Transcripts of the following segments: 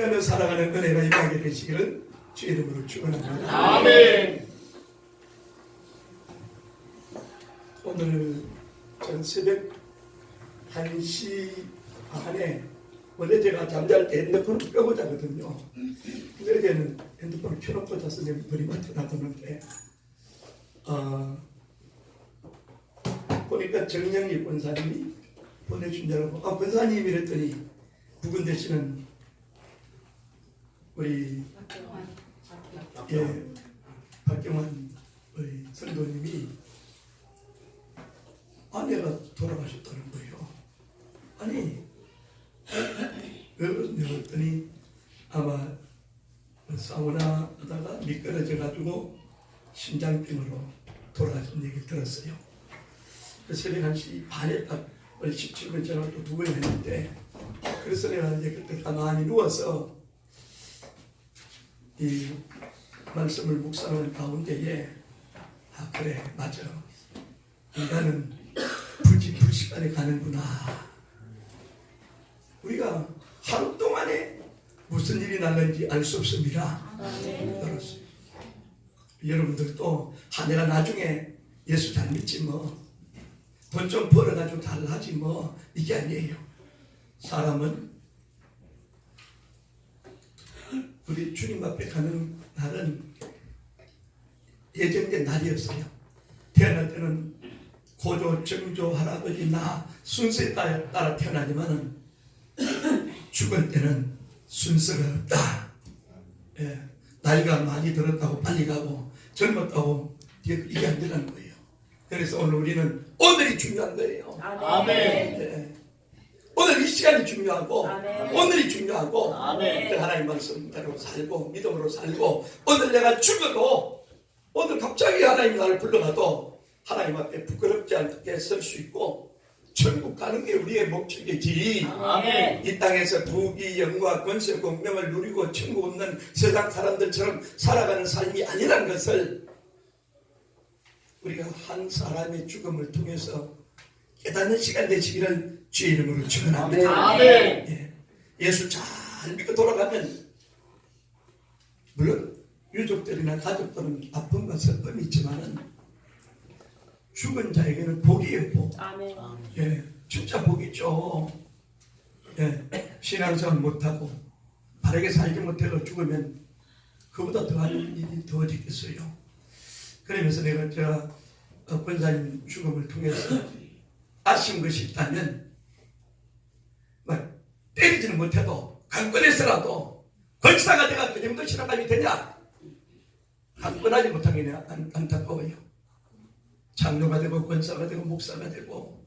깨어 살아가는 은혜가 임하게 되시기를 주 이름으로 축원합니다. 아멘. 오늘 전 새벽 1시 반에 원래 제가 잠잘 때 핸드폰을 끄고 자거든요. 그러게는 핸드폰을 켜놓고 자서 내 머리맡에 놔두는데 보니까 정영리 권사님이 보내준다고 권사님 이랬더니 부근 되시는 우리 박경환 우리 성도님이 아내가 돌아가셨다는 거예요. 아니 왜 그랬더니 아마 사우나 하다가 미끄러져 가지고 심장병으로 돌아가신 얘기를 들었어요. 그 새벽 1시 반에 딱 17분 전화를 또 2번 했는데 그래서 내가 이제 그때 가만히 누워서 이 말씀을 묵상하는 가운데에 그래 맞아 인간은 불시간에 가는구나. 우리가 하루 동안에 무슨 일이 나는지 알 수 없습니다. 알았어요. 여러분들도 내가 나중에 예수 잘 믿지 뭐 돈 좀 벌어가지고 잘하지 뭐 이게 아니에요. 사람은 우리 주님 앞에 가는 날은 예정된 날이었어요. 태어날 때는 고조, 정조, 할아버지, 나 순서에 따라 태어나지만은 죽을 때는 순서가 없다. 나이가 많이 들었다고 빨리 가고 젊었다고 이게 안 되는 거예요. 그래서 오늘 우리는 오늘이 중요한 거예요. 아멘. 오늘 이 시간이 중요하고 아멘. 오늘이 중요하고 아멘. 하나님 말씀대로 살고 믿음으로 살고 오늘 내가 죽어도 오늘 갑자기 하나님 나를 불러가도 하나님 앞에 부끄럽지 않게 설 수 있고 천국 가는 게 우리의 목적이지. 아멘. 이 땅에서 부귀 영화 권세 공명을 누리고 천국 없는 세상 사람들처럼 살아가는 삶이 아니라는 것을 우리가 한 사람의 죽음을 통해서 깨닫는 시간 되시기를 주의 이름으로 축원합니다. 아멘. 예수 잘 믿고 돌아가면 물론 유족들이나 가족들은 아픔과 슬픔이 있지만은 죽은 자에게는 복이에요. 복. 아멘. 진짜 복이죠. 신앙생활 못하고 바르게 살지 못해서 죽으면 그보다 더한 일이 더 있겠어요. 그러면서 제가 권사님 죽음을 통해서 아쉬운 것이 있다면 때리지는 못해도 강권해서라도 권사가 내가 그 정도 신앙감이 되냐? 강권하지 못한 게 내가 안타까워요. 장로가 되고 권사가 되고 목사가 되고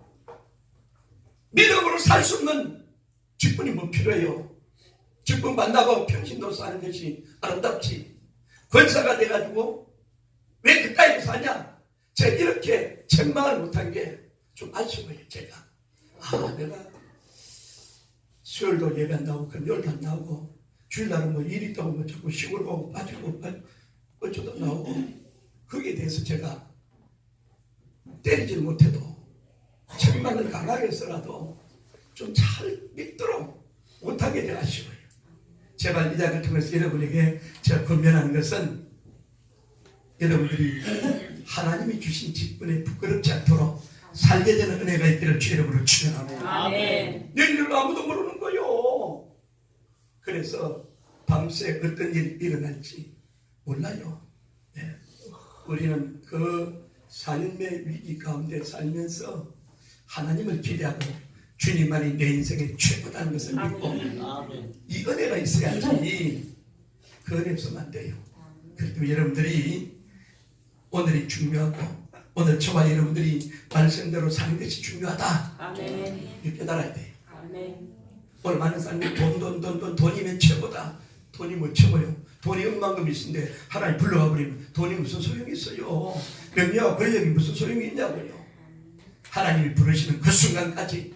믿음으로 살 수 없는 직분이 뭐 필요해요. 직분 만나고 평신도 사는 것이 아름답지. 권사가 돼가지고 왜 그따위로 사냐? 제가 이렇게 책망을 못한 게 좀 아쉬워요. 제가 내가 수요일도 예배 안 나오고 금요일도 안 나오고 주일날은 뭐 일이 있다고 뭐 자꾸 시골 가고 빠지고 어쩌다 나오고 거기에 대해서 제가 때리질 못해도 책망을 강하게 해서라도 좀 잘 믿도록 못하게 되어 아쉬워요. 제발 이 장을 통해서 여러분에게 제가 권면하는 것은 여러분들이 하나님이 주신 직분에 부끄럽지 않도록 살게 되는 은혜가 있기를 주 이름으로 축원합니다. 아멘. 내일을 아무도 모르는 거요. 그래서 밤새 어떤 일이 일어날지 몰라요. 우리는 그 삶의 위기 가운데 살면서 하나님을 기대하고 주님만이 내 인생의 최고다는 것을 믿고 이 은혜가 있어야지 그 은혜 없으면 안 돼요. 그렇기 여러분들이 오늘이 중요하고 오늘 저와 여러분들이 말씀대로 사는 것이 중요하다. 아멘. 이렇게 깨달아야 돼요. 아멘. 오늘 많은 사람들이 돈이면 최고다. 돈이 뭐 최고요? 돈이 억만금 있는데 하나님 불러가 버리면 돈이 무슨 소용이 있어요? 명예와 권력이 무슨 소용이 있냐고요? 하나님이 부르시는 그 순간까지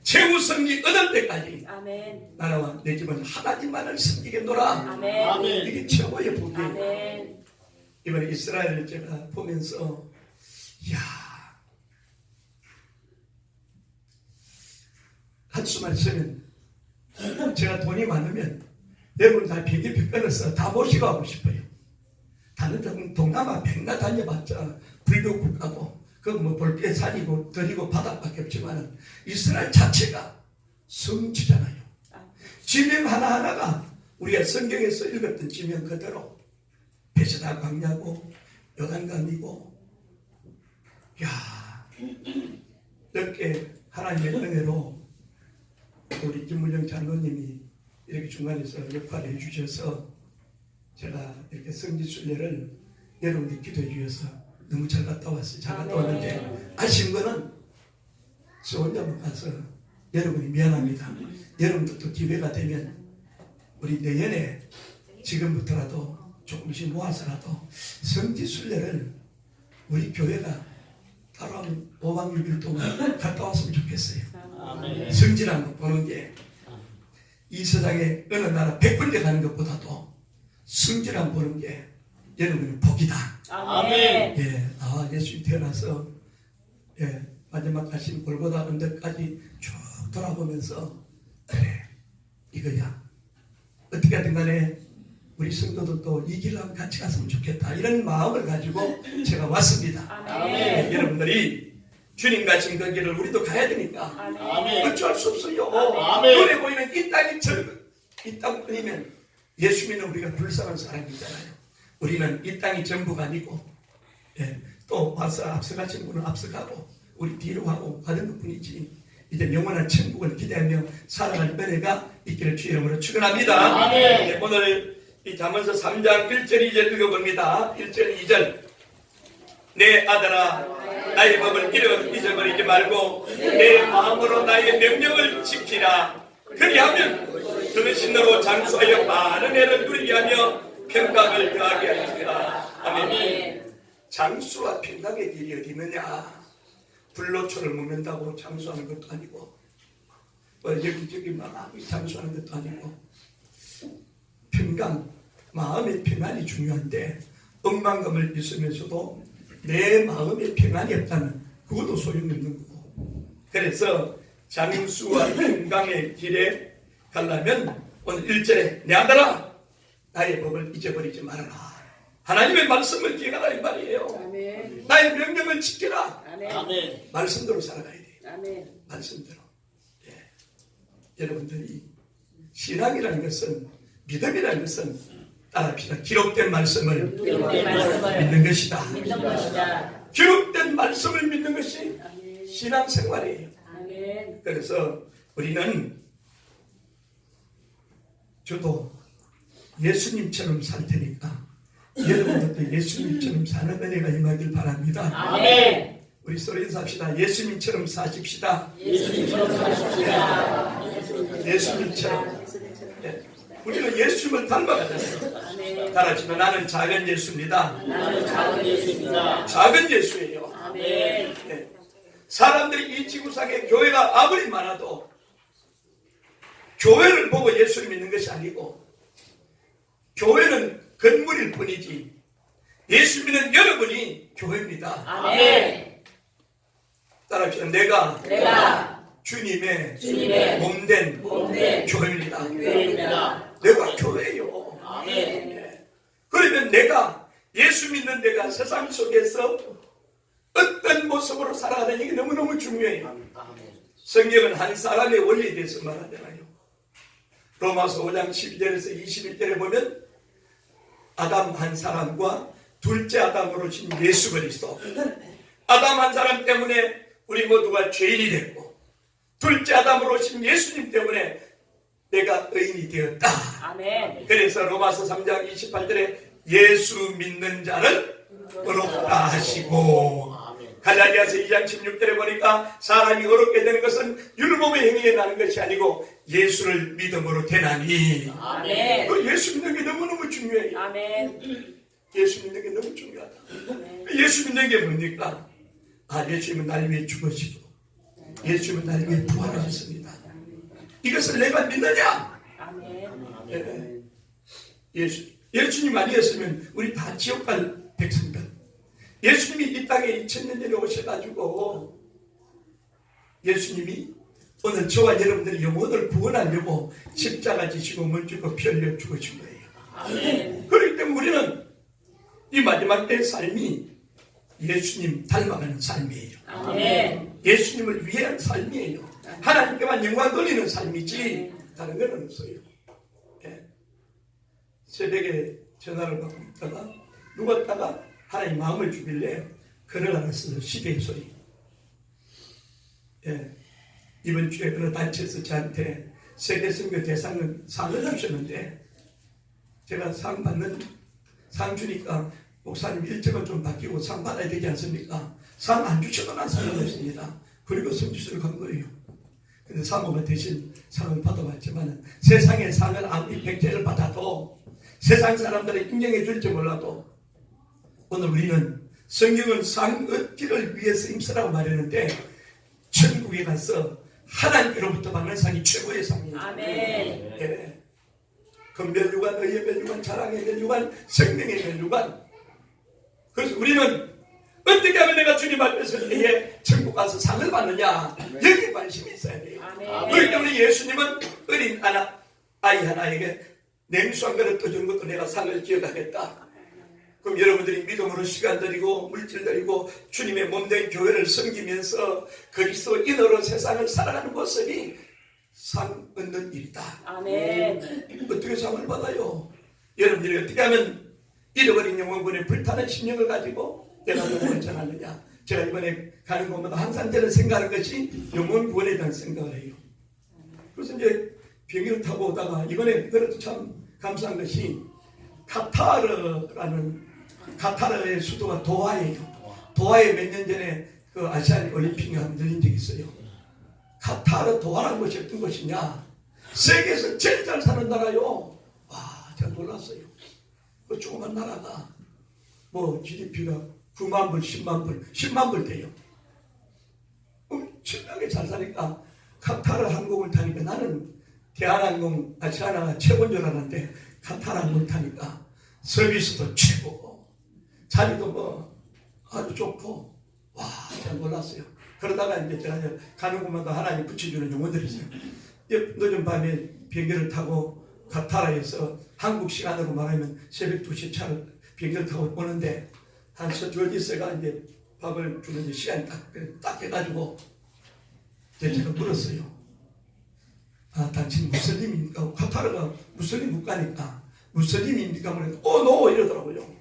최우선이 얻을 때까지 아멘. 나라와 내 집은 하나님만을 섬기겠노라. 아멘. 이게 최고의 복이에요. 아멘. 이번에 이스라엘을 제가 보면서 이야 한숨을 쉬면 제가 돈이 많으면 여러분 다 비행기표 끊어서 다 모시고 가고 싶어요. 다른 동남아 백나 다녀봤자 불교 국가고 그뭐 볼게 산이고 들이고 바다밖에 없지만 이스라엘 자체가 성지잖아요. 지명 하나하나가 우리가 성경에서 읽었던 지명 그대로 베스다 광야고 요단강이고 야 넓게 하나님의 은혜로 우리 김문영 장로님이 이렇게 중간에서 역할을 해주셔서 제가 이렇게 성지순례를 여러분이 기도해 주셔서 너무 잘 갔다 왔어요. 잘 갔다 왔는데 아쉬운 거는 저 혼자 못 가서 여러분이 미안합니다. 여러분들도 기회가 되면 우리 내년에 지금부터라도 조금씩 모아서라도 성지순례를 우리 교회가 따로 한 5박 6일 동안 갔다 왔으면 좋겠어요. 성지라는 거 보는 게 이 세상에 어느 나라 100군데 가는 것보다도 성지란 보는 게 여러분의 복이다. 아멘. 예, 예수님 태어나서 마지막 가신 골고다 언덕까지 쭉 돌아보면서 그래 이거야. 어떻게 하든 간에 우리 성도들도 이 길을 한번 같이 갔으면 좋겠다. 이런 마음을 가지고 제가 왔습니다. 아멘. 여러분들이 주님 가신 그 길을 우리도 가야 되니까 아멘. 어쩔 수 없어요. 아멘. 눈에 보이는 이 땅이 이 땅뿐이면 예수 믿는 우리가 불쌍한 사람이잖아요. 우리는 이 땅이 전부가 아니고 또 와서 앞서가신 분은 앞서가고 우리 뒤로 가고 가는 것뿐이지 이제 영원한 천국을 기대하며 살아갈 은혜가 있기를 주의 이름으로 축원합니다. 아멘. 오늘 이 잠언서 3장 1절 2절 읽어봅니다. 1절 2절 내 아들아 나의 법을 잊어버리지 말고 내 마음으로 나의 명령을 지키라. 그리하면 그것이 너로 장수하여 많은 애를 누리게 하며 평강을 더하게 하리라. 아멘. 장수와 평강의 길이 어디 있느냐. 불로초를 먹는다고 장수하는 것도 아니고 여기저기 막 장수하는 것도 아니고 평강, 마음의 평안이 중요한데 억만감을 있으면서도 내 마음의 평안이 없다면 그것도 소용없는 거고 그래서 장수와 평강의 길에 가려면 오늘 1절에 내 아들아 나의 법을 잊어버리지 말아라. 하나님의 말씀을 기억하라 이 말이에요. 아멘. 나의 명령을 지켜라. 아멘. 말씀대로 살아가야 돼요. 아멘. 말씀대로. 여러분들이 신앙이라는 것은 믿음이라는 것은 따라합시다. 기록된 말씀을 믿는 것이다. 믿는 것이다. 기록된 말씀을 믿는 것이 신앙생활이에요. 아멘. 그래서 우리는 저도 예수님처럼 살 테니까 여러분들도 예수님처럼 사는 은혜가 임하길 바랍니다. 아멘. 우리 소리 인사합시다. 예수님처럼 사십시다. 예수님처럼 사십시다. 예수님처럼. 우리는 예수님을 닮아가잖아요. 아멘. 따라하시면 나는 작은 예수입니다. 나는 작은 예수입니다. 작은 예수예요. 아멘. 사람들이 이 지구상에 교회가 아무리 많아도 교회를 보고 예수를 믿는 것이 아니고 교회는 건물일 뿐이지 예수 믿는 여러분이 교회입니다. 아멘. 따라합시다. 내가 주님의 몸된 교회입니다. 교회입니다. 내가 교회예요. 아멘. 그러면 내가 예수 믿는 내가 세상 속에서 어떤 모습으로 살아가는 게 너무너무 중요해요. 성경은 한 사람의 원리에 대해서 말하잖아요. 로마서 5장 12절에서 21절에 보면 아담 한 사람과 둘째 아담으로 신 예수 그리스도. 아담 한 사람 때문에 우리 모두가 죄인이 됐고 둘째 아담으로 신 예수님 때문에 내가 의인이 되었다. 아멘. 그래서 로마서 3장 28절에 예수 믿는 자는 의롭다 하시고 갈라디아서 2장 16절에 보니까 사람이 의롭게 되는 것은 율법의 행위에 나는 것이 아니고 예수를 믿음으로 되나니. 아멘. 그 예수 믿는 게 너무너무 중요해요. 아멘. 예수 믿는 게 너무 중요하다. 예수 믿는 게 뭡니까? 예수님은 날 위해 죽으시고 예수님은 날 위해 부활하셨습니다. 이것을 내가 믿느냐? 아멘. 예수님 아니었으면 우리 다 지옥 갈 백성들. 예수님이 이 땅에 2000년 전에 오셔가지고 예수님이 오늘 저와 여러분들이 영혼을 구원하려고 십자가 지시고 물주고 피 흘려 죽으신 거예요. 아멘. 그렇기 때문에 우리는 이 마지막 때의 삶이 예수님 닮아가는 삶이에요. 아멘. 예수님을 위한 삶이에요. 하나님께만 영광 돌리는 삶이지 다른 건 없어요. 예. 새벽에 전화를 받고 있다가 누웠다가 하나님 마음을 주길래 걸어가면서 시대의 소리. 예. 이번 주에 어느 단체에서 저한테 세계선교 대상은 상을 주셨는데 제가 상 주니까 목사님 일정을 좀 바뀌고 상 받아야 되지 않습니까? 상 안 주셔도 난 상관없습니다. 그리고 성지수를 간 거예요. 근데 사모가 대신 상을 받아봤지만 세상의 상을 아무리 백제를 받아도 세상 사람들이 인정해 줄지 몰라도 오늘 우리는 성경은 상 얻기를 위해서 힘쓰라고 말했는데 천국에 가서 하나님께로부터 받는 상이 최고의 상이에요. 아멘. 예. 금멸류관, 의의 멸류관, 자랑의 멸류관, 생명의 멸류관. 그래서 우리는 어떻게 하면 내가 주님 앞에서 내게 천국 가서 상을 받느냐 여기에 관심이 있어야 돼요. 아멘. 그렇기 때문에 예수님은 어린 아이 하나에게 냉수 한 그릇 떠주는 것도 내가 상을 기억하겠다. 그럼 여러분들이 믿음으로 시간 들이고 물질 들이고 주님의 몸된 교회를 섬기면서 그리스도인으로 세상을 살아가는 모습이 상 얻는 일이다. 아멘. 어떻게 상을 받아요? 여러분들이 어떻게 하면 잃어버린 영혼군의 불타는 심령을 가지고 내가 영혼을 전하느냐? 제가 이번에 가는 곳마다 항상 저는 생각하는 것이 영혼 구원에 대한 생각을 해요. 그래서 이제 비행기를 타고 오다가 이번에 그래도 참 감사한 것이 카타르의 수도가 도하예요. 도하에 몇 년 전에 그 아시안 올림픽이 열린 적이 있어요. 카타르 도하라는 곳이 어떤 곳이냐? 세계에서 제일 잘 사는 나라요. 와, 제가 놀랐어요. 그 조그만 나라가 뭐 GDP가 9만 불, 10만 불 돼요. 엄청나게 잘 사니까 카타르 항공을 타니까 나는 대한항공 아시아나가 최고인 줄 알았는데 카타르 항공을 타니까 서비스도 최고고 자리도 뭐 아주 좋고 와, 제가 놀랐어요. 그러다가 이제 제가 가는 곳마다 하나님 붙여주는 용어들이 있어요. 늦은 밤에 비행기를 타고 카타르에서 한국 시간으로 말하면 새벽 2시 차를 비행기를 타고 오는데 한 서주어디스가 이제 밥을 주는 시간이 딱 해가지고 제가 물었어요. 아, 당신 무슬림입니까? 카타르가 무슬림 국가니까 무슬림입니까? 노 이러더라고요.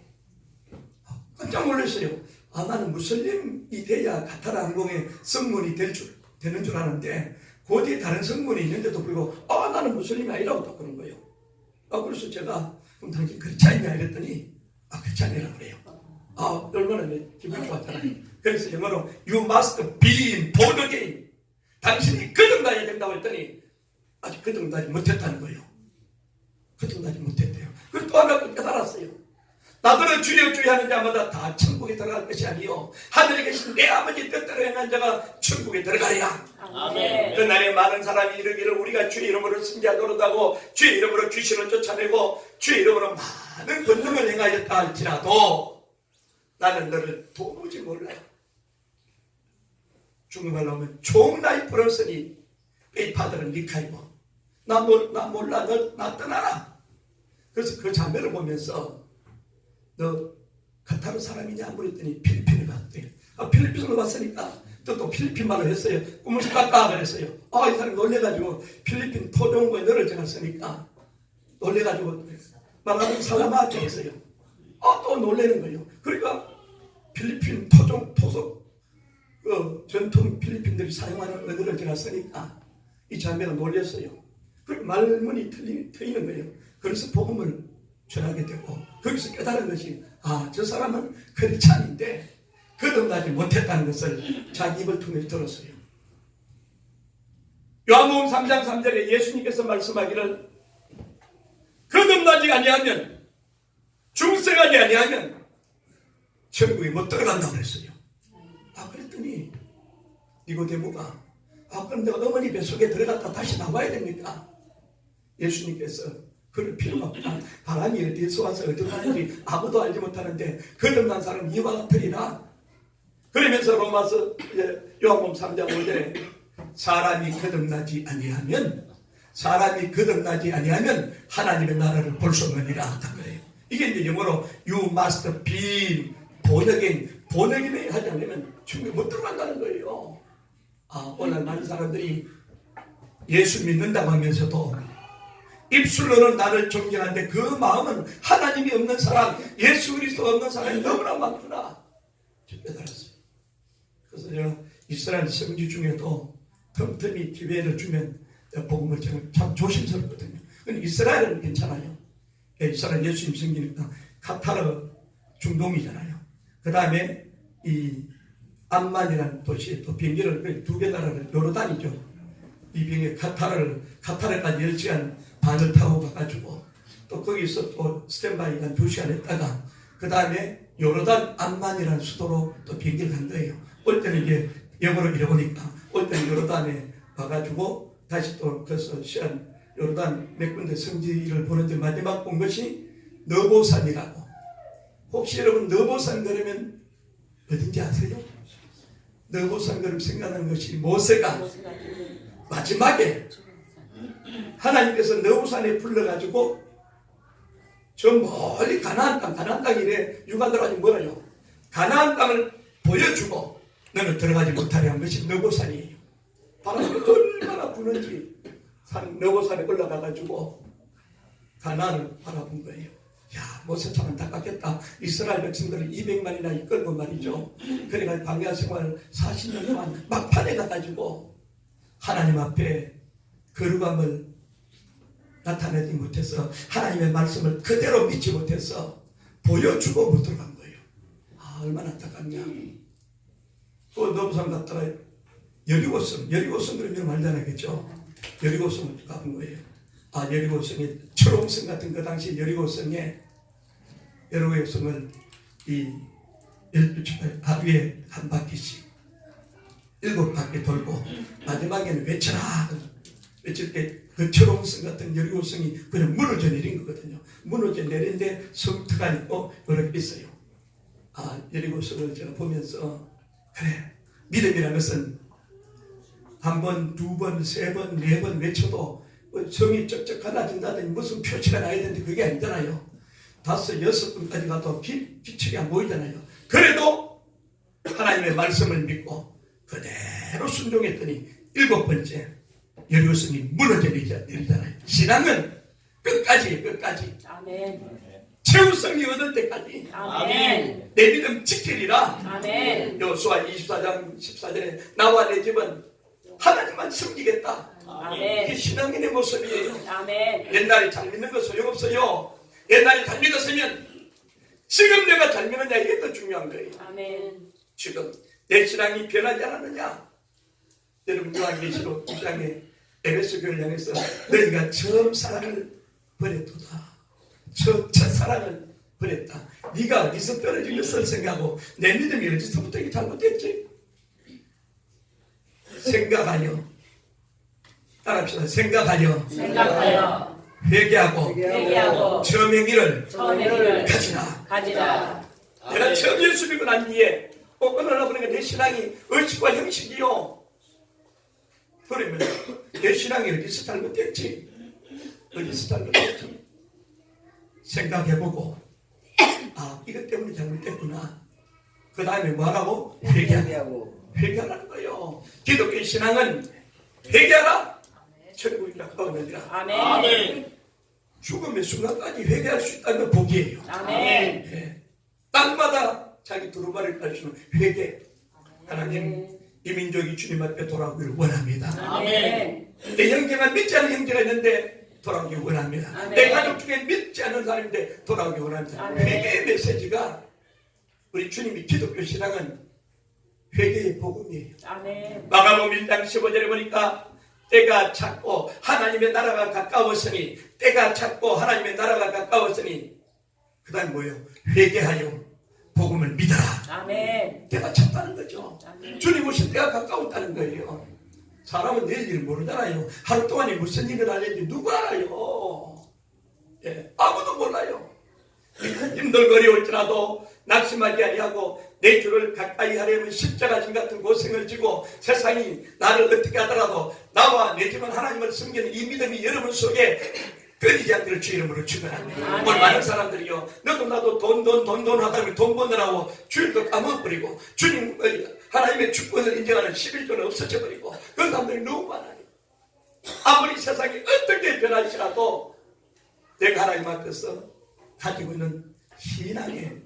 깜짝 놀랐어요. 아, 나는 무슬림이 돼야 카타르 항공의 성문이 되는 줄 아는데 그 뒤에 다른 성문이 있는데도 불구하고 나는 무슬림이 아니라고 딱 그런 거예요. 그래서 제가 그럼 당신 그렇지 않냐 이랬더니 그렇지 않으라고 그래요. 얼마나 기분이 좋았잖아요. 그래서 영어로 You must be born again. 당신이 거듭나야 된다고 했더니 아직 거듭나지 못했다는 거예요. 거듭나지 못했대요. 그리고 또 하나 깨달았어요. 나더러 주여 주여 하는 자마다 다 천국에 들어갈 것이 아니요 하늘에 계신 내 아버지 뜻대로 행한 자가 천국에 들어가리라. 아멘. 그날에 많은 사람이 이르기를 우리가 주의 이름으로 승리하도록하고 주의 이름으로 귀신을 쫓아내고 주의 이름으로 많은 권능을 행하였다 할지라도 나는 너를 도무지 몰라요. 중국말로 하면 종나이 풀었으니 페이파들은 니카이고 나 몰라 나 떠나라. 그래서 그 자매를 보면서 너 카타르 사람이냐 물었더니 필리핀에 갔대요. 필리핀으로 왔으니까 또 필리핀 말을 했어요. 꿈을 깎아 그랬어요. 이 사람이 놀래가지고 필리핀 토종고에 너를 제가 쓰니까 놀래가지고 말하면 살라마한테 했어요. 또 놀래는 거예요. 그러니까 필리핀 토속 전통 필리핀들이 사용하는 언어를 제가 쓰니까 이 자매가 놀랐어요. 그 말문이 트이는 거예요. 그래서 복음을 전하게 되고 거기서 깨달은 것이 저 사람은 크리스찬인데 거듭나지 못했다는 것을 자기 입을 통해 들었어요. 요한복음 3장 3절에 예수님께서 말씀하기를 거듭나지 아니하면 중생하지 아니하면 천국에 못 들어간다고 그랬어요. 그랬더니 니고데모가 그럼 내가 어머니 뱃속에 들어갔다 다시 나와야 됩니까? 예수님께서 그럴 필요가 없다. 바람이 어디에서 와서 어디로 가는지 아무도 알지 못하는데 거듭난 사람은 이와 같으리라. 그러면서 로마서 요한복음 3장 5절에 사람이 거듭나지 아니하면 하나님의 나라를 볼 수 없느니라 하단 거예요. 이게 이제 영어로 you must be born again이 하지 않으면 충분히 못 들어간다는 거예요. 오늘 많은 사람들이 예수 믿는다고 하면서도 입술로는 나를 존경하는데 그 마음은 하나님이 없는 사람, 예수 그리스도가 없는 사람이 너무나 많구나 깨달았어요. 그래서 제가 이스라엘 성지 중에도 틈틈이 기회를 주면 복음을 참 조심스럽거든요. 근데 이스라엘은 괜찮아요. 이스라엘 예수님 성지니까 카타르 중동이잖아요. 그 다음에 이 암만이라는 도시에 또 비행기를 2개 나라를 요르단이죠. 이 비행기 카타르까지 10시간 반을 타고 가가지고 또 거기서 또 스탠바이 한 2시간 했다가 그 다음에 요르단 암만이라는 수도로 또 비행기를 간 거예요. 올 때는 이제 영어로 이러보니까 올 때는 요르단에 와가지고 다시 또 그래서 시간 요르단 몇 군데 성지를 보는데 마지막 본 것이 너보산이라고. 혹시 여러분 너보산 그러면 어딘지 아세요? 너보산 그러면 생각나는 것이 모세가 마지막에 하나님께서 너보산에 불러가지고 저 멀리 가나안 땅이래 유가들아지 뭐라요? 가나안 땅을 보여주고 너는 들어가지 못하게 한 것이 너보산이에요. 바람이 얼마나 부는지 너보산에 올라가가지고 가나안을 바라본 거예요. 야, 모세 참 안타깝겠다. 이스라엘 백성들을 200만이나 이끌고 말이죠. 그러니까 광야 생활 40년 동안 막판에 가가지고 하나님 앞에 거룩함을 나타내지 못해서 하나님의 말씀을 그대로 믿지 못해서 보여주고 못 들어간 거예요. 얼마나 안타깝냐. 그 너부산 갔다가 여리고성 그러면 말잖아겠죠. 여리고성을 가본 거예요. 여리고성에 초롱성 같은 그 당시 여리고성을 이 12주 하루에 한 바퀴씩 7바퀴 돌고 마지막에는 외칠 때 그 초롱성 같은 여리고성이 그냥 무너져 내린 거거든요. 무너져 내린데 성터가 있고 이렇게 있어요. 여리고성을 제가 보면서 그래, 믿음이라는 것은 한 번, 두 번, 세 번, 네 번 외쳐도 성이 쩍쩍 갈라진다든지 무슨 표치가 나야 되는데 그게 아니잖아요. 5, 6번까지 가도 빛이 안 보이잖아요. 그래도 하나님의 말씀을 믿고 그대로 순종했더니 7번째 여리고성이 무너져 내리잖아요. 신앙은 끝까지 아멘. 최우성이 얻을 때까지 아멘. 내 믿음 지키리라. 아멘. 여호수아 24장 14절에 나와 내 집은 하나님만 섬기겠다. 아멘. 이게 신앙인의 모습이에요. 아멘. 옛날에 잘 믿는 거 소용없어요. 옛날에 잘 믿었으면 지금 내가 잘 믿느냐 이게 더 중요한 거예요. 아멘. 지금 내 신앙이 변하지 않았느냐. 여러분 요한계시록 2장에 에베소 교회를 향해서 너희가 처음 사랑을 버렸도다. 첫 사랑을 버렸다. 네가 어디서 떨어진 것을 생각하고 내 믿음이 어디서부터 이게 잘못됐지? 생각하여 따라합시다. 생각하여 회개하고 처음 행위를 가지라. 내가 처음 예수 믿고 난 뒤에 끊어라 보니까 내 신앙이 의식과 형식이요. 그러면 내 신앙이 어디서 잘못됐지? 생각해보고 이것 때문에 잘못됐구나. 그 다음에 뭐하라고? 회개하라는 거예요. 기독교 신앙은 회개하라. 천국이 가까워지라. 아멘. 죽음의 순간까지 회개할 수 있다는 건 복이에요. 아멘. 네. 땅마다 자기 두루마리를 깔수는 회개. 하나님 이 민족이 주님 앞에 돌아오기를 원합니다. 아멘. 내 형제가 믿지 않는 형제가 있는데 돌아오기 원합니다. 아멘. 내 가족 중에 믿지 않는 사람인데 돌아오기 원합니다. 아멘. 회개의 메시지가 우리 주님이 기독교 신앙은 회개의 복음이에요. 아멘. 마가복음 1장 15절에 보니까 때가 찼고 하나님의 나라가 가까웠으니 그 다음 뭐예요? 회개하여 복음을 믿어라. 아멘. 때가 찼다는 거죠. 아멘. 주님 오실 때가 가까웠다는 거예요. 사람은 내일 일 모르잖아요. 하루 동안에 무슨 일을 하는지 누구 알아요? 아무도 몰라요. 힘들고 어려울지라도 낙심하지 아니하고 내 주를 가까이 하려면 십자가진 같은 고생을 지고 세상이 나를 어떻게 하더라도 나와 내 집은 하나님을 섬기는 이 믿음이 여러분 속에 끊이지 않기를 주 이름으로 축원합니다. 오늘 많은 사람들이요, 너도 나도 돈 하다 보면 돈 버느라고 주일도 까먹어버리고 주님 하나님의 주권을 인정하는 11조는 없어져 버리고 그런 사람들이 너무 많아요. 아무리 세상이 어떻게 변할지라도 내가 하나님 앞에서 가지고 있는 신앙의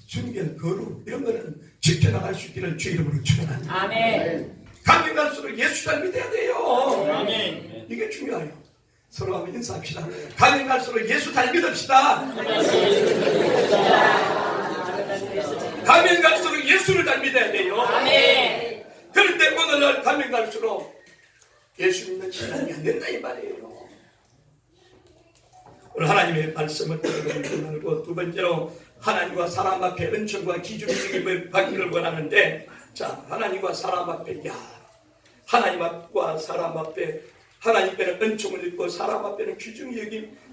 순결, 거룩 이런 거는 지켜나갈 수 있기를 주 이름으로 축원합니다. 아멘. 가면 갈수록 예수 잘 믿어야 돼요. 아멘. 이게 중요해요. 서로 한번 인사합시다. 가면 갈수록 예수 잘 믿읍시다. 가면 갈수록 예수를 잘 믿어야 돼요. 아멘. 그런데 오늘날 가면 갈수록 예수 믿는 신앙이 안 된다 이 말이에요. 오늘 하나님의 말씀을 들고 두 번째로 하나님과 사람 앞에 은총과 기준을 받기를 원하는데, 자, 하나님과 사람 앞에, 하나님과 사람 앞에, 하나님께는 은총을 입고 사람 앞에는 귀중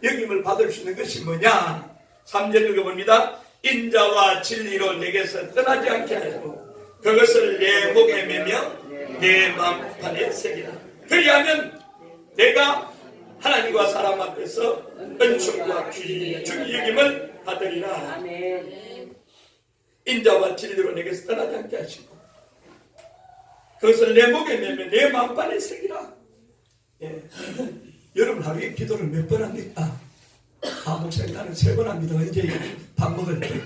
여김을 받을 수 있는 것이 뭐냐? 3절 읽어봅니다. 인자와 진리로 내게서 떠나지 않게 하고 그것을 내 목에 매며 내 마음판에 새기라. 그리하면 내가 하나님과 사람 앞에서 은총과 귀중 여김을 받으리라. 아멘. 인자와 진리로 내게서 떠나지 않게 하시고 그것을 내 목에 매며 내 마음판에 새기라. 예. 여러분 하루에 기도를 몇 번 합니까? 목사님 나는 3번 합니다. 이제 밥 먹을 때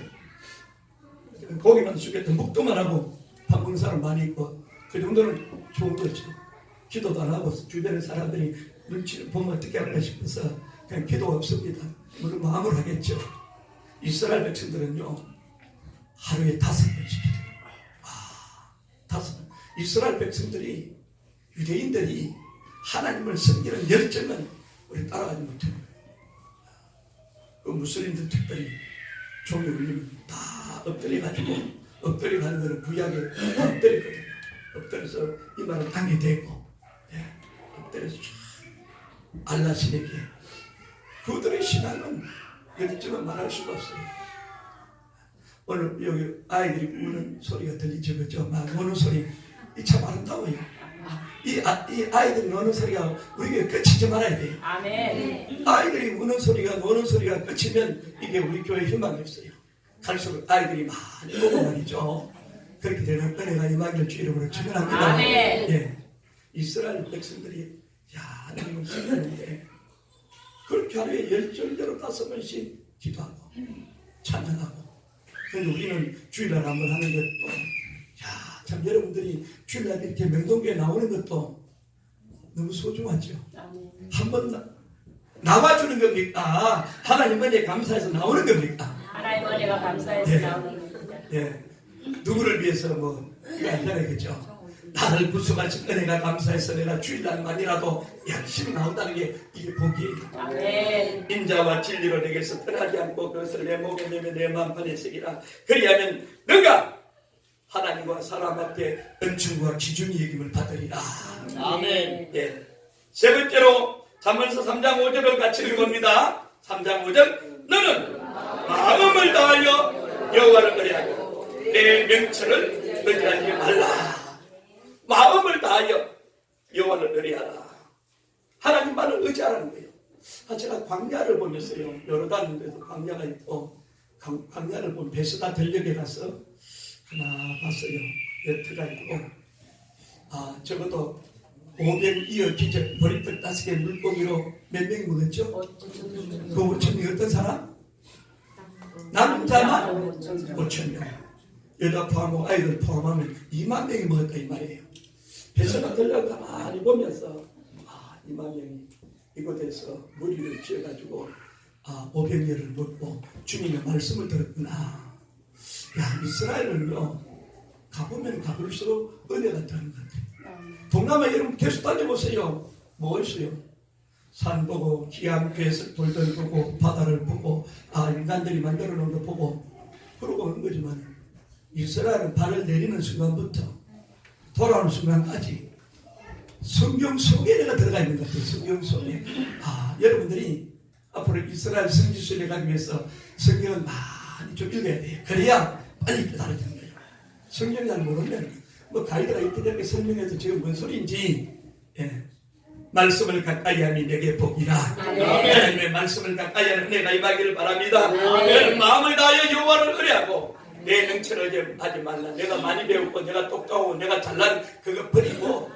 고기만 죽였던 묵도만 하고 밥 먹는 사람 많이 있고 그 정도는 좋은 거죠. 기도도 안 하고 주변의 사람들이 눈치를 보면 어떻게 할까 싶어서 그냥 기도가 없습니다. 물론 마음을 하겠죠. 이스라엘 백성들은요 하루에 5번씩 기도해요. 5번. 이스라엘 백성들이 유대인들이 하나님을 섬기는 열정은 우리 따라가지 못해요. 그 무슬림들 특별히 종이 울리면 다 엎드려가지고 엎드려가는 거는 구약에 엎드리거든요. 엎드려서 이 말을 땅에 대고 엎드려서 알라 신에게 그들의 신앙은 열정은 말할 수가 없어요. 오늘 여기 아이들이 우는 소리가 들리죠, 그죠? 막 우는 소리 이 참 아름다워요. 이 아이들이 노는 소리가 우리 교회 끝이지 말아야 돼요. 아멘. 아이들이 우는 소리가 노는 소리가 끝이면 이게 우리 교회에 희망이 없어요. 갈수록 아이들이 많이 오고 말이죠. 그렇게 되는 은혜가 임하기를 주 이름으로 축원합니다. 아멘. 예. 이스라엘 백성들이 하나님을 섬기는데 그렇게 하루에 10절대로 5번씩 기도하고 찬양하고. 그런데 우리는 주일날 한번 하는 것도 참 여러분들이 주일날 이렇게 명동교에 나오는 것도 너무 소중하죠. 한번 나와주는 겁니까? 하나님 은혜 감사해서 나오는 겁니까? 하나님 은혜가 감사해서 나오는 겁니다. 예. 누구를 위해서 이거 아니잖아요, 그죠? 나를 구속하신 은혜가 감사해서 내가 주일날만이라도 열심히 나온다는 게 이게 복이에요. 아멘. 인자와 진리로 내게서 떠나지 않고 그것을 내 목에 매며 내 마음판에 새기라. 그리하면 너가 하나님과 사람 앞에 은총과 기준이 여김을 받으리라. 아멘. 예. 세 번째로 잠언서 3장 5절을 같이 읽어봅니다. 3장 5절. 너는 마음을 다하여 여호와를 의뢰하고 내 명철을 의지하지 말라. 마음을 다하여 여호와를 의뢰하라. 하나님만을 의지하라는 거예요. 제가 광야를 보면서요, 요르단에도 광야가 있고 광야를 보면 베스다 들녘에 가서 하나 봤어요. 여트가 있고 적어도 500이어 기적 보리떡 5개 물고기로 몇 명이 먹었죠? 그 5,000명 어떤 사람? 남자만 5,000명, 여자 포함하고 아이들 포함하면 2만 명이 먹었다 이 말이에요. 베스다 들려 가만히 보면서 2만 명이 이곳에서 무리를 지어가지고 500여를 먹고 주님의 말씀을 들었구나. 이스라엘은요 가보면 가볼수록 은혜가 되는 것 같아요. 동남아 여러분 계속 다녀보세요. 뭐 있어요? 산 보고 기암 괴석 돌들 보고 바다를 보고 인간들이 만들어 놓은 거 보고 그러고 오는 거지만 이스라엘은 발을 내리는 순간부터 돌아오는 순간까지 성경 속에 내가 들어가 있는 것 같아요. 성경 속에 여러분들이 앞으로 이스라엘 성지순례 가기 위해서 성경을 많이 좀 읽어야 돼요. 그래야 빨리 깨달아지는 거예요. 성경 잘 모르면 뭐 가이드가 이렇게 저렇게 설명해서 지금 뭔 소리인지 예. 말씀을 가까이 하니 내게 복이라. 하나님의 말씀을 가까이 하는 은혜가 임하기를 바랍니다. 너는 마음을 다하여 여호와를 의뢰하고 내 능치를 하지 말라. 내가 많이 배웠고 내가 똑똑하고 내가 잘난 그거 버리고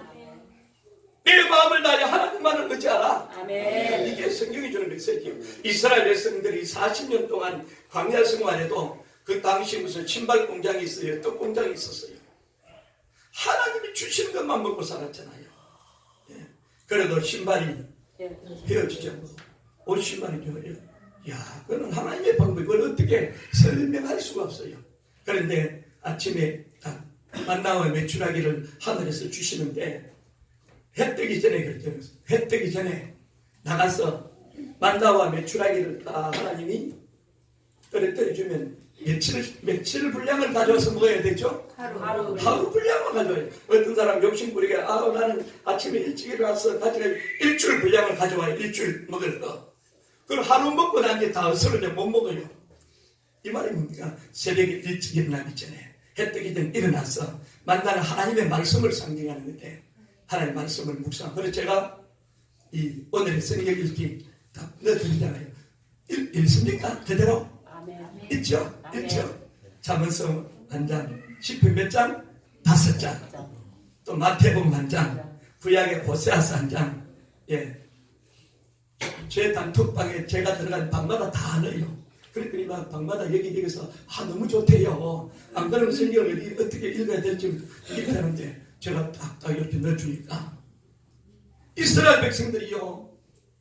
내 마음을 다하여 하나님만을 의지하라. 아멘. 이게 성경이 주는 메시지예요. 이스라엘 백성들이 40년 동안 광야 생활에도 그 당시 무슨 신발 공장이 있어요. 떡 공장이 있었어요. 하나님이 주시는 것만 먹고 살았잖아요. 예. 그래도 신발이 헤어지죠. 옷 신발이 헤어져요. 야, 그건 하나님의 방법. 그걸 어떻게 설명할 수가 없어요. 그런데 아침에 딱 만나와 메추라기를 하늘에서 주시는데 해 뜨기 전에 그랬죠. 해 뜨기 전에 나가서 만나와 메추라기를 다 하나님이 떨어뜨려주면 며칠 분량을 가져와서 먹어야 되죠? 하루 분량을 가져와요. 어떤 사람 욕심부리게 나는 아침에 일찍 일어나서 가져가 일주일 분량을 가져와요. 일주일 먹을 거. 그걸 하루 먹고 난 게 다 어스러져 못 먹어요. 이 말이 뭡니까? 새벽에 일찍 일어나기 전에 해 뜨기 전에 일어나서 만나는 하나님의 말씀을 상징하는 건데 하나님의 말씀을 묵상. 그래서 제가 이 오늘의 성경 읽기 다 넣어드리잖아요. 읽습니까? 그대로? 있죠? 있죠? 잠언서 한 장, 시편 몇 장? 5장. 또 마태복음 한 장, 구약의 호세아서 한 장. 예. 제 단톡방에 제가 들어간 방마다 다 넣어요. 그러니까 방마다 여기서 너무 좋대요. 안 그러면 성경을 어떻게 읽어야 될지 이렇게 하는데 제가 딱 이렇게 넣어주니까 이스라엘 백성들이요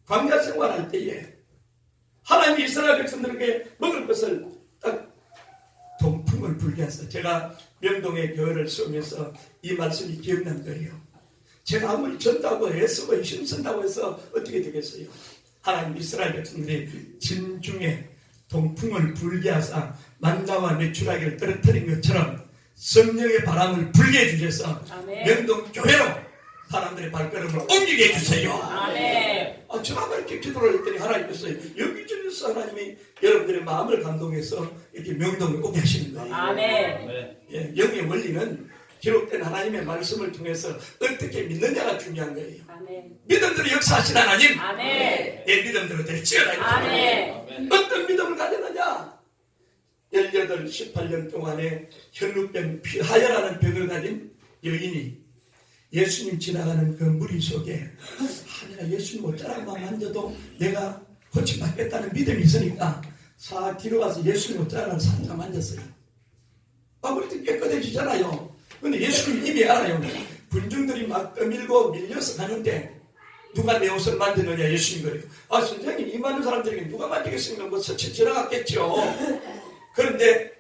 광야 생활할 때에 하나님이 이스라엘 백성들에게 먹을 것을 딱 동풍을 불게 하셔서 제가 명동의 교회를 쓰면서 이 말씀이 기억난 거예요. 제가 아무리 전다고 애쓰고 힘쓴다고 해서 어떻게 되겠어요? 하나님 이스라엘 백성들이 진중에 동풍을 불게 하사 만나와 메추라기를 떨어뜨린 것처럼 성령의 바람을 불게 해주셔서 명동 교회로 사람들의 발걸음을 옮기게 해주세요. 아멘. 제가 그렇게 기도를 했더니 하나님께서 여기저기서 하나님이 여러분들의 마음을 감동해서 이렇게 명동에 오게 하시는 거예요. 아멘. 예, 영의 원리는 기록된 하나님의 말씀을 통해서 어떻게 믿느냐가 중요한 거예요. 아멘. 믿음대로 역사하신 하나님, 아멘. 내 믿음대로 될지어다. 아멘. 어떤 믿음을 가졌느냐? 18, 18년 동안에 혈루병 피하여라는 병을 가진 여인이 예수님 지나가는 그 무리 속에 내가 예수님 옷자락만 만져도 내가 고침받겠다는 믿음이 있으니까 사 뒤로 가서 예수님 옷자락을 살짝 만졌어요. 우리 깨끗해지잖아요. 근데 예수님 이미 알아요. 군중들이 막 떠밀고 밀려서 가는데 누가 내 옷을 만드느냐 예수님 그래요. 선생님 이 많은 사람들에게 누가 만지겠습니까? 뭐 스쳐 지나갔겠죠. 그런데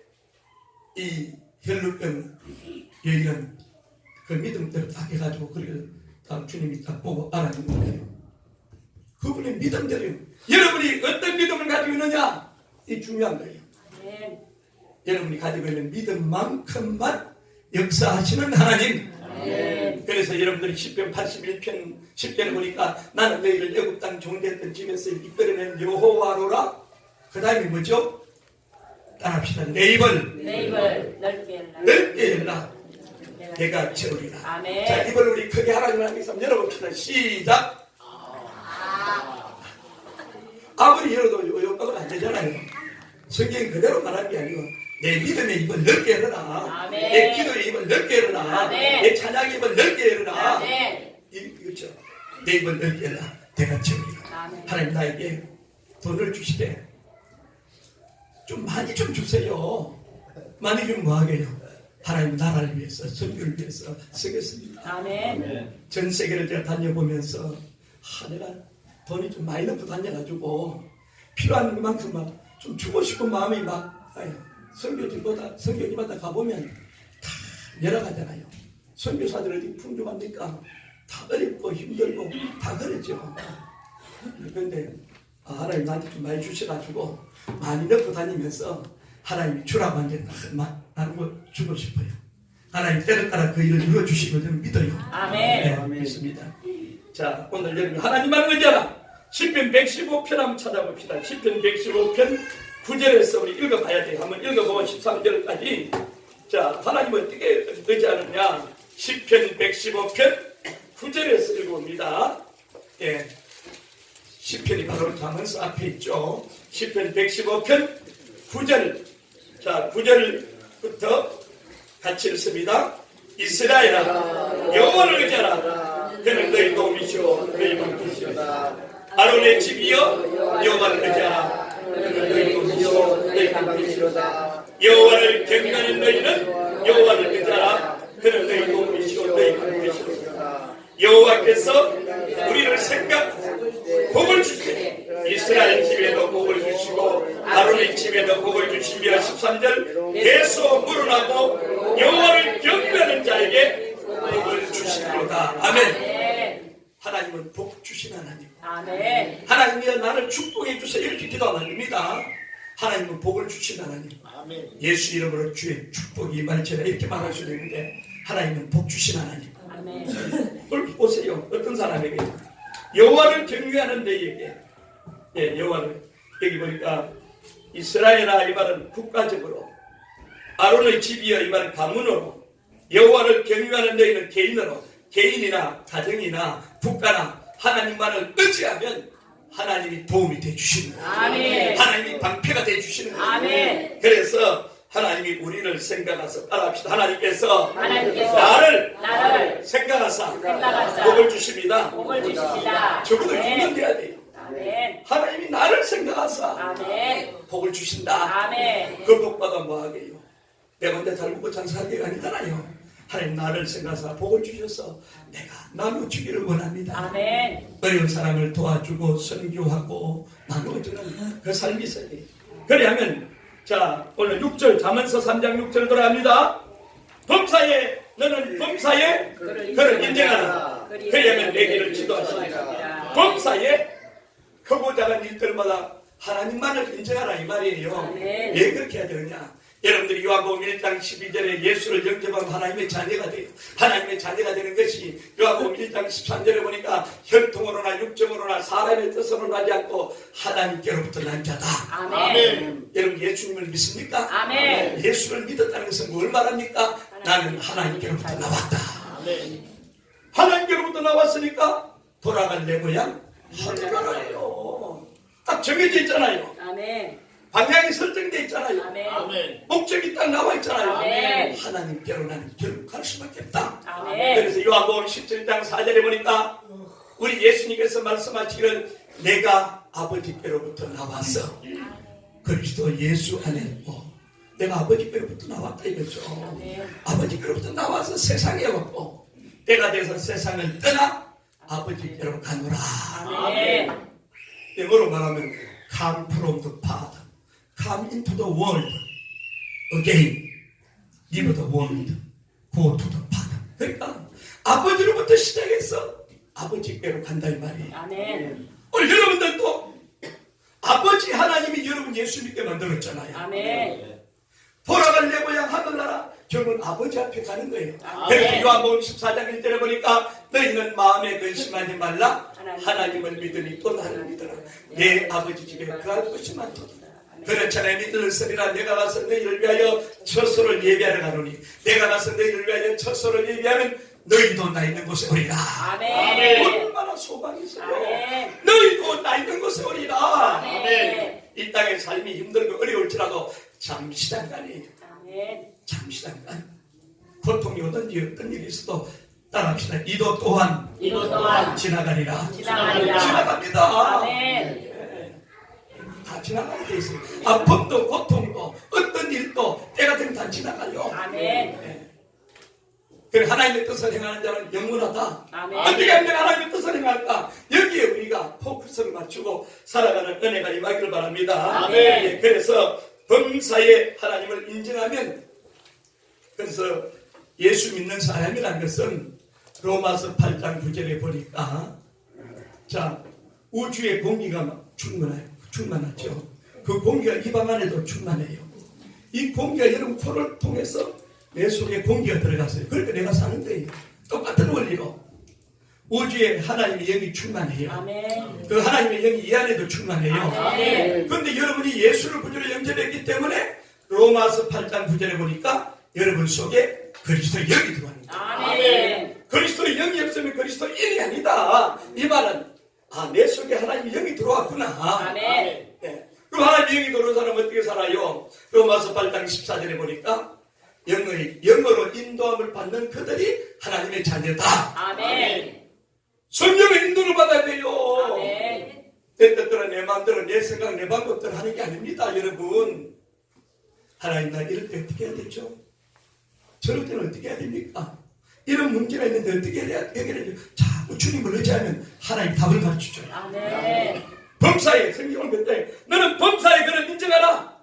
이 혈루병 여인은 그 믿음대로 딱 해가지고 그렇게 딱 주님이 딱 보고 알아낸 거예요. 그분의 믿음대로요. 여러분이 어떤 믿음을 가지고 있느냐? 이 중요한 거예요. 아멘. 여러분이 가지고 있는 믿음만큼만 역사하시는 하나님. 아멘. 그래서 여러분들이 시편 81편 10절을 보니까 나는 너희를 애굽 땅 종되었던 집에서 이끌어낸 여호와로라. 그 다음에 뭐죠? 따라합시다. 내 입을 넓게 열라. 내가 채우리라. 아멘. 자, 입을 우리 크게 하나님 앞에서 열어봅시다. 시작. 아무리 열어도 요요값은 안 되잖아요. 성경이 그대로 말하는 게 아니고 내 믿음의 입을 넓게 열어라. 아멘. 내 기도의 입을 넓게 열어라. 아멘. 내 찬양의 입을 넓게 열어라. 아멘. 그렇죠. 내 입을 넓게 열어라. 내가 채우리라. 아멘. 하나님 나에게 돈을 주시되 좀 많이 좀 주세요. 많이 좀 뭐하게요? 하나님 나라를 위해서 선교를 위해서 쓰겠습니다. 아멘. 전 세계를 제가 다녀보면서 내가 돈이 좀 많이 넣고 다녀가지고 필요한 만큼만 좀 주고 싶은 마음이 막 선교지마다 가보면 다 여러 가잖아요. 선교사들 어디 풍족합니까? 다 어렵고 힘들고 다 그랬죠. 그런데 하나님 나한테 좀 많이 주셔가지고 많이 넣고 다니면서 하나님이 주라고 한 게 나누고 주고 싶어요. 하나님 때를 따라 그 일을 이루어주시고 저는 믿어요. 아멘. 네, 믿습니다. 자, 오늘 여러분 하나님만 의지하라. 시편 115편 한번 찾아봅시다. 시편 115편 9절에서 우리 읽어봐야 돼요. 한번 읽어보면 13절까지. 자, 하나님 어떻게 의지하느냐. 시편 115편 9절에서 읽어봅니다. 예. 시편이 바로 자문서 앞에 있죠. 시편 115편 9절. 자, 9절부터 같이 읽습니다. 이스라엘아, 여호와를 의지하라. 그는 너희 도움이시오, 너희 방패시오다. 아론의 집이여, 여호와를 의지하라. 그는 너희 도움이시오, 너희 방패시오다. 여호와를 경외하는 너희는 여호와를 의지하라. 그는 너희 도움이시오, 너희 방패시오다. 여호와께서 우리를 복을 주시되 이스라엘 집에도 복을 주시고 아론의 집에도 복을 주시며 13절 예수 물어나고 여호와를 경배하는 자에게 복을 주시리로다. 아멘. 하나님은 복 주신 하나님. 아멘. 하나님이 나를 축복해 주세요 이렇게 기도하는 하나님입니다. 하나님은 복을 주신 하나님. 아멘. 예수 이름으로 주의 축복이 임할지어다 이렇게 말할 수도 있는데 하나님은 복 주신 하나님. 아멘. 그걸 보세요. 어떤 사람에게 여호와를 경외하는 데에게, 예, 여호와를 여기 보니까 이스라엘아 이 말은 국가적으로, 아론의 집이여 이 말은 가문으로, 여호와를 경외하는 데에는 개인으로, 개인이나 가정이나 국가나 하나님만을 의지하면 하나님이 도움이 돼 주시는 거예요. 아멘. 하나님이 방패가 돼 주시는 거예요. 아멘. 그래서 하나님이 우리를 생각하서 따라합시다. 하나님께서 나를 생각하사 생각하사 복을 주십니다. 복을 주십니다. 적어도 아멘. 6년 돼야 돼요. 아멘. 하나님이 나를 생각하사 아멘. 복을 주신다. 아멘. 그 복받아 뭐하게요? 내가 혼자 잘 먹고 장사하기가 아니잖아요. 하나님 나를 생각하사 복을 주셔서 내가 나눠주기를 원합니다. 아멘. 어려운 사람을 도와주고 선교하고 나눠주는 그 삶이 있어야 돼요. 그래야면 자, 오늘 6절 잠언서 3장 6절 돌아갑니다. 범사에 너는 범사에 그를 인정하라. 그리하면 내 길을 지도하시리라. 범사에 크고 작은 일들마다 하나님만을 인정하라 이 말이에요. 아멘. 왜 그렇게 해야 되느냐? 여러분들이 요한복음 1장 12절에 예수를 영접하면 하나님의 자녀가 돼요. 하나님의 자녀가 되는 것이 요한복음 1장 13절에 보니까 혈통으로나 육정으로나 사람의 뜻으로 나지 않고 하나님께로부터 난 자다. 아멘. 여러분 예수님을 믿습니까? 아멘. 예수를 믿었다는 것은 뭘 말합니까? 나는 하나님께로부터 나왔다. 아멘. 하나님께로부터 나왔으니까 돌아갈 내 고향 하늘나라예요. 딱 정해져 있잖아요. 아멘. 방향이 설정되어 있잖아요. 아멘. 아멘. 목적이 딱 나와 있잖아요. 아멘. 하나님께로 나는 결국 갈 수밖에 없다. 아멘. 그래서 요한복음 17장 4절에 보니까 우리 예수님께서 말씀하시기를 내가 아버지께로부터 나와서 그리스도 예수 안에 있고 내가 아버지께로부터 나왔다 이거죠. 아멘. 아버지께로부터 나와서 세상에 왔고 때가 돼서 세상을 떠나 아버지께로 가노라. 아멘. 영어로 말하면 come from the Father, come into the world again, leave the world, go to the Father. 그러니까 아버지로부터 시작해서 아버지께로 간다 이 말이에요. 아멘. 오늘 여러분들도 아버지 하나님이 여러분 예수 믿게 만들었잖아요. 아멘. 돌아갈 내 고향 하늘나라 결국은 아버지 앞에 가는 거예요. 아멘. 그래서 요한복음 14장 1절에 보니까 너희는 마음에 근심하지 말라. 하나님을 믿으니 또 나를 믿어라. 내 아버지 집에 그할 것이 많도다. 그렇잖아요. 믿으리라. 내가 가서 너희를 위하여 처소를 예비하러 가노니 내가 가서 너희를 위하여 처소를 예비하면 너희도 나 있는 곳에 오리라. 아멘. 얼마나 소망이 있어요. 아멘. 너희도 나 있는 곳에 오리라. 아멘. 이 땅의 삶이 힘들고 어려울지라도 잠시 잠깐이에요. 아멘. 잠시 잠깐 고통이 오든지 어떤 일이 있어도 따라합시다. 이도 또한 지나가리라. 지나갑니다. 아멘. 다 지나가게 돼 있어요. 아픔도 고통도 어떤 일도 때가 되면 다 지나가요. 아멘. 그래 하나님의 뜻을 행하는 자는 영원하다. 아멘. 어떻게 하면 하나님의 뜻을 행할까? 여기에 우리가 포커스를 맞추고 살아가는 은혜가 임하기를 바랍니다. 아멘. 예, 그래서 범사에 하나님을 인정하면 그래서 예수 믿는 사람이라는 것은 로마서 8장 9절에 보니까 자 우주의 공기가 충만하죠. 그 공기가 이 방 안에도 충만해요. 이 공기가 여러분 코를 통해서 내 속에 공기가 들어갔어요. 그러니까 내가 사는 거예요. 똑같은 원리로 우주에 하나님의 영이 충만해요. 아멘. 그 하나님의 영이 이 안에도 충만해요. 아멘. 그런데 여러분이 예수를 구주로 영접했기 때문에 로마서 8장 9절에 보니까 여러분 속에 그리스도의 영이 들어갑니다. 아멘. 그리스도의 영이 없으면 그리스도인이 아니다. 이 말은 내 속에 하나님의 영이 들어왔구나. 아멘. 네. 그럼 하나님의 영이 들어온 사람은 어떻게 살아요? 로마서 8장 14절에 보니까 영으로 인도함을 받는 그들이 하나님의 자녀다. 아멘. 성령의 인도를 받아야 돼요. 아멘. 내 뜻대로 내 마음대로 내 생각 내 방법대로 하는 게 아닙니다. 여러분 하나님 나 이럴 때 어떻게 해야 되죠? 저럴 때는 어떻게 해야 됩니까? 이런 문제가 있는데 어떻게 해결해야 돼요? 자꾸 주님을 의지하면 하나님 답을 가르쳐줘요. 아멘. 범사에 성경을 볼 때 너는 범사에 그를 인정하라.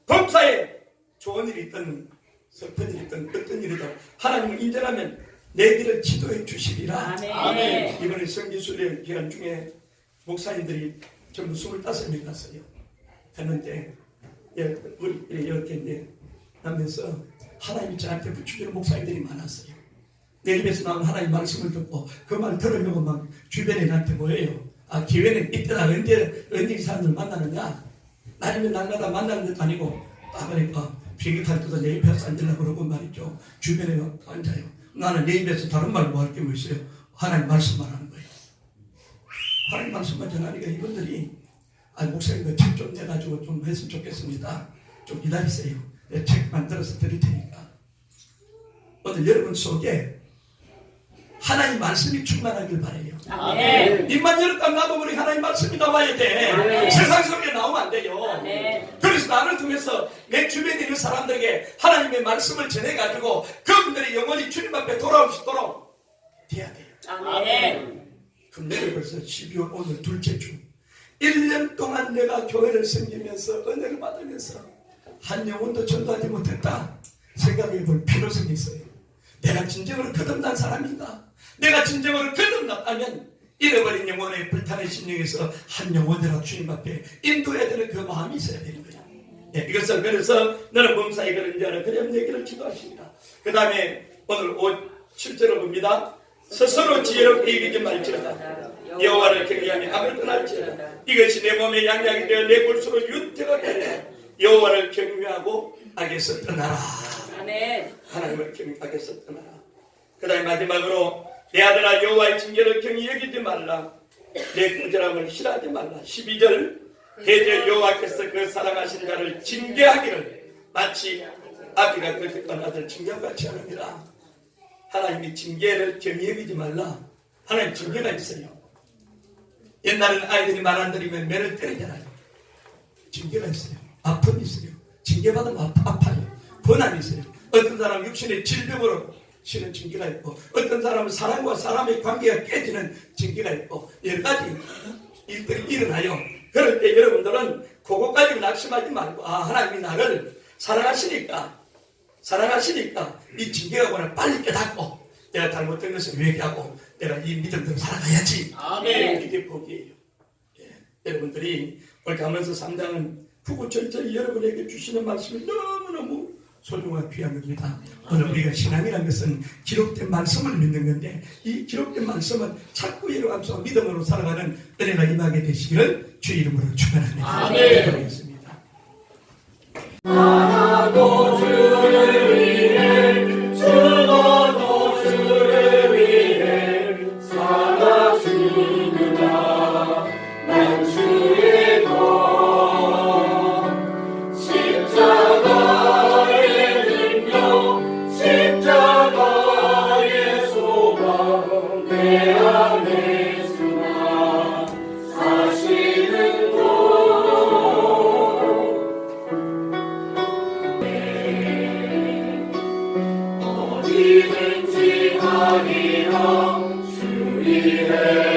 범사에 좋은 일이 있든 슬픈 일이 있든 어떤 일이든 하나님을 인정하면 내 길을 지도해 주시리라. 아멘. 이번에 성지순례 기간 중에 목사님들이 전부 25명 갔어요. 했는데 우리 이렇게 이제 하면서 하나님이 저한테 붙여주는 목사님들이 많았어요. 내 입에서 나온 하나님 말씀을 듣고 그 말 들으려고 막 주변에 나한테 뭐예요? 기회는 이때다. 언제 이 사람들 만나느냐? 아니면 날마다 만나는 것도 아니고 그러니까 비행기 탈 때도 내 입에서 앉으려고 그러고 말이죠. 주변에 앉아요. 나는 내 입에서 다른 말 뭐 할 게 뭐 있어요? 하나님 말씀만 하는 거예요. 하나님 말씀만 전하니까 이분들이 목사님 책 좀 내가지고 좀 했으면 좋겠습니다. 좀 기다리세요. 내 책 만들어서 드릴 테니까. 오늘 여러분 속에 하나님 말씀이 충만하길 바라요. 아멘. 입만 열었다면 나도 모르게 하나님 말씀이 나와야 돼. 아멘. 세상 소리가 나오면 안 돼요. 아멘. 그래서 나를 통해서 내 주변에 있는 사람들에게 하나님의 말씀을 전해가지고 그분들이 영원히 주님 앞에 돌아올 수 있도록 돼야 돼요. 아멘. 그럼 내가 벌써 12월 오늘 둘째 주 1년 동안 내가 교회를 섬기면서 은혜를 받으면서 한 영혼도 전도하지 못했다 생각해 볼 필요성이 있어요. 내가 진정으로 거듭난 사람인가? 내가 진정으로 거듭났다면 잃어버린 영혼의 불탄의 심령에서 한 영혼이라도 주님 앞에 인도해야 되는 그 마음이 있어야 되는 거야. 이것을 그래서 너는 범사에 그런 자는 그냥 얘기를 기도하십니다. 그 다음에 오늘 7절을 봅니다. 스스로 지혜롭게 이기지 말지어다. 여호와를 경외하며 악을 떠날지어다. 이것이 내 몸의 양약이 되어 내 골수로 윤택하게 하라. 여호와를 경외하고 악에서 떠나라. 아멘. 하나님을 악에서 떠나라. 그 다음에 마지막으로 내 아들아 여호와의 징계를 경히 여기지 말라. 내 꾸지람을 싫어하지 말라. 12절 대저 여호와께서 그 사랑하신 자를 징계하기를 마치 아비가 그 택한 아들 징계와 같이 하느니라. 하나님이 징계를 경히 여기지 말라. 하나님 징계가 있어요. 옛날에는 아이들이 말 안 들으면 매를 때리잖아요. 징계가 있어요. 아픔이 있어요. 징계받으면 아파요. 번함이 있어요. 어떤 사람은 육신의 질병으로 치는 징계가 있고 어떤 사람은 사람과 사람의 관계가 깨지는 징계가 있고 여러 가지 일들이 일어나요. 그럴 때 여러분들은 그것까지 낙심하지 말고 하나님이 나를 사랑하시니까 이 징계가 오늘 빨리 깨닫고 내가 잘못된 것을 회개하고 내가 이 믿음대로 살아가야지. 아멘. 이게 복이에요. 여러분들이 오늘 가면서 3장은 구구절절 여러분에게 주시는 말씀이 너무너무 소중한 귀한 겁니다. 오늘 우리가 신앙이라는 것은 기록된 말씀을 믿는 건데 이 기록된 말씀은 자꾸 이루어가면서 믿음으로 살아가는 은혜가 임하게 되시기를 주 이름으로 축원합니다. 아멘. 기도하겠습니다. 하나도 주를 위해 죽어도 주를 위해 살아주느라 난 주의 것 십자가의 능력 십자가의 소망 내 안에 주나 사시는 것 어디든지 가리라 주 위에